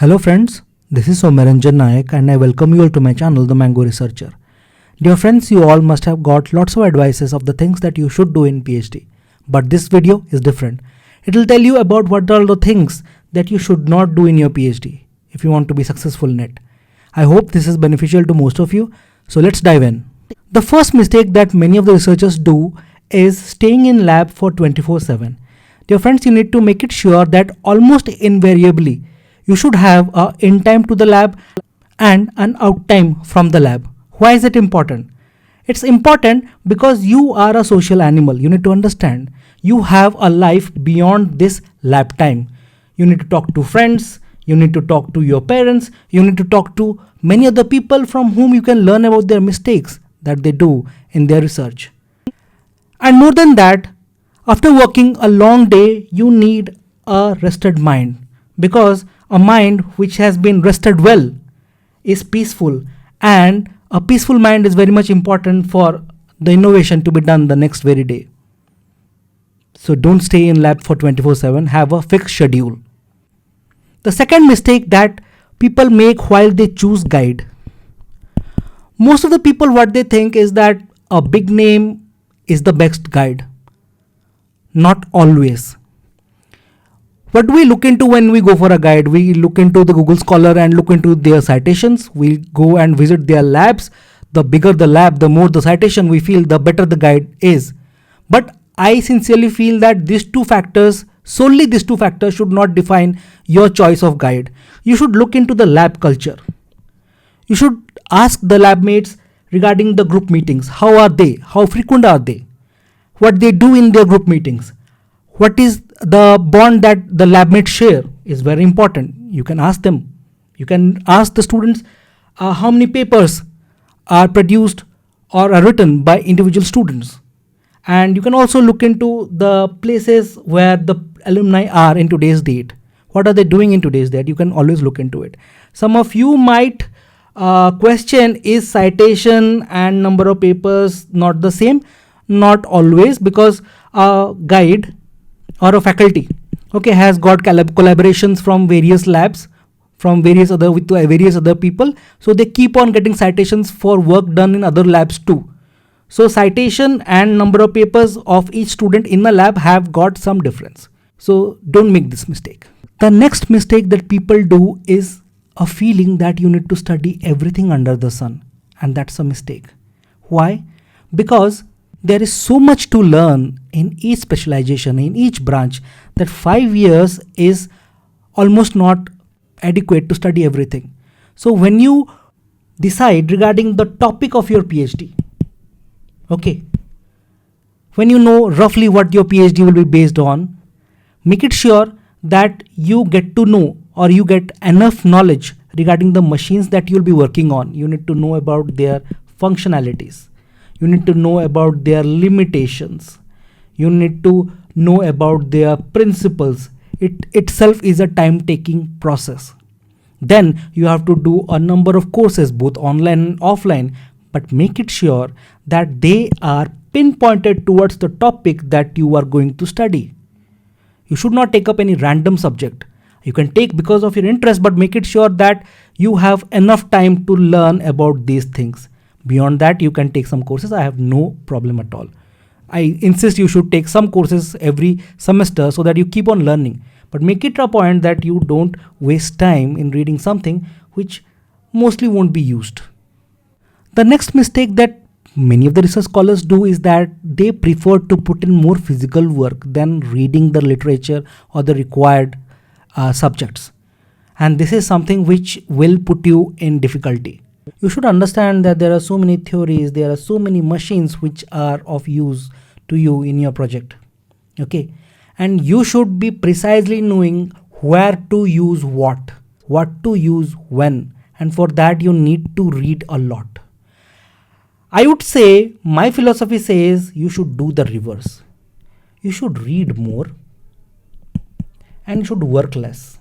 Hello friends, this is Somaranjan Nayak and I welcome you all to my channel The Mango Researcher. Dear friends, you all must have got lots of advices of the things that you should do in PhD. But this video is different. It will tell you about what are the things that you should not do in your PhD if you want to be successful in it. I hope this is beneficial to most of you. So let's dive in. The first mistake that many of the researchers do is staying in lab for 24/7. Dear friends, you need to make it sure that almost invariably you should have a in time to the lab and an out time from the lab. Why is it important? It's important because you are a social animal. You need to understand you have a life beyond this lab time. You need to talk to friends, you need to talk to your parents, you need to talk to many other people from whom you can learn about their mistakes that they do in their research. And more than that, after working a long day, you need a rested mind, because a mind which has been rested well is peaceful, and a peaceful mind is very much important for the innovation to be done the next very day. So don't stay in lab for 24/7, have a fixed schedule. The second mistake that people make while they choose guide. Most of the people, what they think is that a big name is the best guide. Not always. What do we look into when we go for a guide? We look into the Google Scholar and look into their citations. We go and visit their labs. The bigger the lab, the more the citation we feel, the better the guide is. But I sincerely feel that solely these two factors should not define your choice of guide. You should look into the lab culture. You should ask the lab mates regarding the group meetings. How are they? How frequent are they? What they do in their group meetings? What is the bond that the lab mates share is very important. You can ask them. You can ask the students how many papers are produced or are written by individual students. And you can also look into the places where the alumni are in today's date. What are they doing in today's date? You can always look into it. Some of you might question, is citation and number of papers not the same? Not always, because a guide or a faculty has got collaborations from various labs, from various other people, so they keep on getting citations for work done in other labs too. So citation and number of papers of each student in the lab have got some difference. So don't make this mistake. The next mistake that people do is a feeling that you need to study everything under the sun, and that's a mistake. Why? Because there is so much to learn in each specialization, in each branch, that 5 years is almost not adequate to study everything. So when you decide regarding the topic of your PhD, when you know roughly what your PhD will be based on, make it sure that you get to know or you get enough knowledge regarding the machines that you'll be working on. You need to know about their functionalities. You need to know about their limitations. You need to know about their principles. It itself is a time-taking process. Then you have to do a number of courses, both online and offline, but make it sure that they are pinpointed towards the topic that you are going to study. You should not take up any random subject. You can take because of your interest, but make it sure that you have enough time to learn about these things. Beyond that, you can take some courses. I have no problem at all. I insist you should take some courses every semester so that you keep on learning. But make it a point that you don't waste time in reading something which mostly won't be used. The next mistake that many of the research scholars do is that they prefer to put in more physical work than reading the literature or the required subjects. And this is something which will put you in difficulty. You should understand that there are so many theories, there are so many machines which are of use to you in your project. And you should be precisely knowing where to use what to use when. And for that, you need to read a lot. I would say, my philosophy says you should do the reverse. You should read more and you should work less.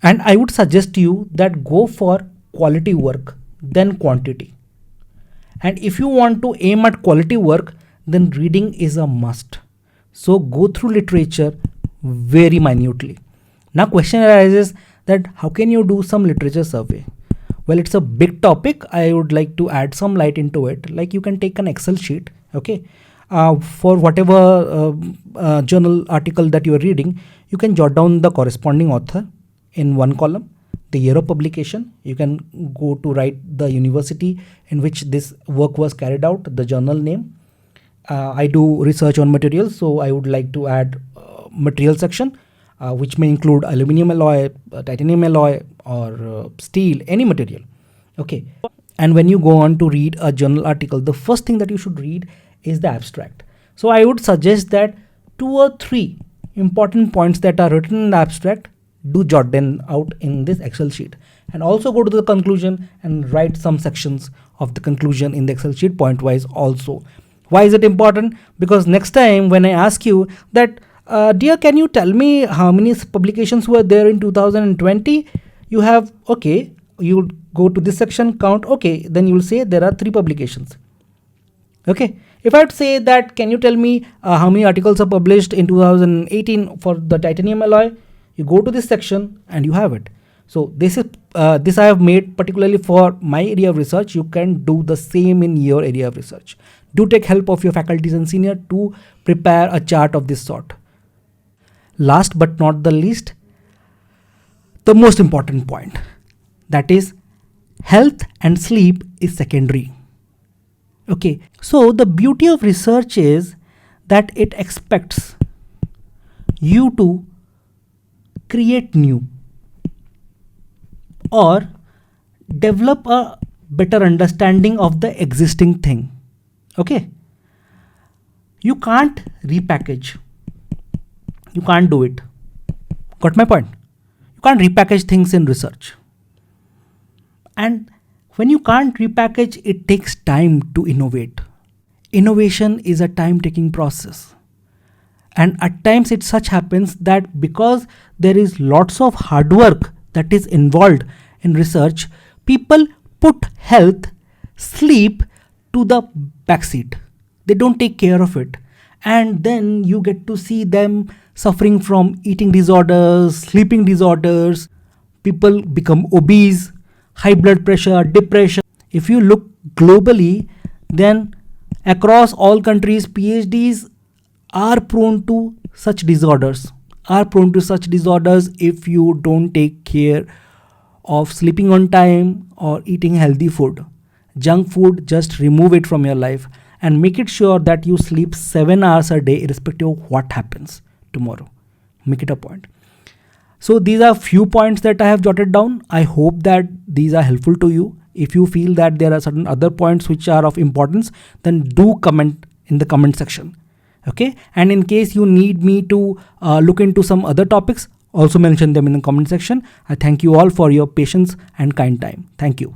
And I would suggest you that go for quality work than quantity. And if you want to aim at quality work, then reading is a must. So go through literature very minutely. Now question arises that how can you do some literature survey? Well, it's a big topic. I would like to add some light into it. Like you can take an Excel sheet, okay, for whatever journal article that you are reading, you can jot down the corresponding author in one column, the year of publication. You can go to write the university in which this work was carried out, the journal name. I do research on materials, so I would like to add material section, which may include aluminum alloy, titanium alloy, or steel, any material. Okay. And when you go on to read a journal article, the first thing that you should read is the abstract. So I would suggest that 2 or 3 important points that are written in the abstract, do jot them out in this Excel sheet, and also go to the conclusion and write some sections of the conclusion in the Excel sheet point wise also. Why is it important? Because next time when I ask you that, dear, can you tell me how many publications were there in 2020? You have, okay, you would go to this section, count, okay, then you will say there are 3 publications. Okay. If I would say that, can you tell me how many articles are published in 2018 for the titanium alloy? You go to this section and you have it. So this is this I have made particularly for my area of research. You can do the same in your area of research. Do take help of your faculties and senior to prepare a chart of this sort. Last but not the least, the most important point, that is health and sleep is secondary. Okay, so the beauty of research is that it expects you to create new or develop a better understanding of the existing thing. Okay, you can't repackage, you can't do it. Got my point? You can't repackage things in research, and when you can't repackage, it takes time to innovate. Innovation is a time-taking process. And at times it such happens that because there is lots of hard work that is involved in research, people put health, sleep to the backseat. They don't take care of it. And then you get to see them suffering from eating disorders, sleeping disorders. People become obese, high blood pressure, depression. If you look globally, then across all countries, PhDs are prone to such disorders, if you don't take care of sleeping on time or eating healthy food. Junk food, just remove it from your life and make it sure that you sleep 7 hours a day irrespective of what happens tomorrow. Make it a point. So these are few points that I have jotted down. I hope that these are helpful to you. If you feel that there are certain other points which are of importance, then do comment in the comment section. Okay. And in case you need me to look into some other topics, also mention them in the comment section. I thank you all for your patience and kind time. Thank you.